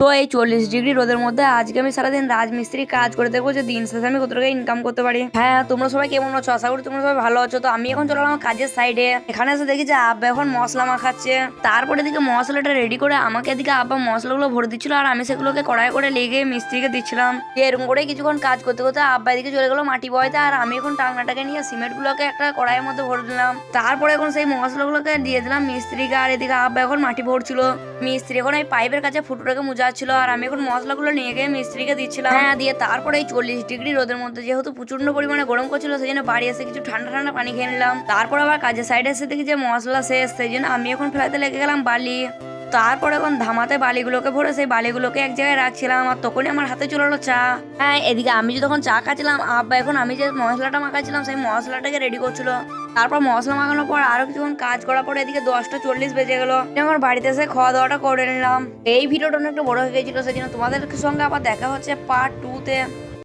তো এই 40 ডিগ্রি রোদের মধ্যে আজকে আমি সারাদিন রাজমিস্ত্রি কাজ করে দেখবো যে দিন শেষে আমি কত টাকা ইনকাম করতে পারি। হ্যাঁ, তোমরা সবাই কেমন আছো? আশা করি তোমরা সবাই ভালো আছো। তো আমি এখন চলে গেলাম কাজের সাইডে। এখানে এসে দেখি যে আব্বা এখন মশলা মাখাচ্ছে। তারপরে এদিকে মশলাটা রেডি করে আমাকে এদিকে আব্বা মশলাগুলো ভরে দিচ্ছিল, আর আমি সেগুলোকে কড়াই করে লেগে মিস্ত্রিকে দিচ্ছিলাম। এরকম করে কিছুক্ষণ কাজ করতে করতে আব্বা এদিকে চলে গেলো মাটি বয়তে, আর আমি এখন টাংনাটাকে নিয়ে সিমেন্ট গুলোকে একটা কড়াইয়ের মধ্যে ভরে দিলাম। তারপরে এখন সেই মশলাগুলোকে দিয়ে দিলাম মিস্ত্রিকে, আর এদিকে আব্বা এখন মাটি ভরছিল। মিস্ত্রি এখন এই পাইপের কাছে ফুটোটাকে মুজাচ্ছিল, আর আমি এখন মশলাগুলো নিয়ে গিয়ে মিস্ত্রিকে দিচ্ছিলাম। হ্যাঁ, দিয়ে তারপরে এই 40 ডিগ্রি রোদের মধ্যে যেহেতু প্রচন্ড পরিমাণে গরম করছিল, সেই জন্য বাড়ি এসে কিছু ঠান্ডা ঠান্ডা পানি খেয়ে নিলাম। তারপর আবার কাজের সাইডে এসে দেখি যে মশলা শেষ, সেই জন্য আমি এখন ফেলাতে লেগে গেলাম বালি। তারপর এখন ধামাতে বালিগুলোকে ভরে সেই বালিগুলোকে এক জায়গায় রাখছিলাম, আর তখনই আমার হাতে চলে এলো চা। হ্যাঁ, এদিকে আমি যে তখন চা খাচ্ছিলাম, আব্বা এখন আমি যে মশলাটা মাখাচ্ছিলাম সেই মশলাটাকে রেডি করছিল। তারপর মশলা মাখানোর পর আরো কিছুক্ষণ কাজ করার পরে এদিকে 10টা 40 বেজে গেলো। আমার বাড়িতে এসে খাওয়া দাওয়াটা করে নিলাম। এই ভিডিওটা অনেকটা বড় হয়ে গেছিল, সেই জন্য তোমাদের সঙ্গে আবার দেখা হচ্ছে পার্ট 2 তে।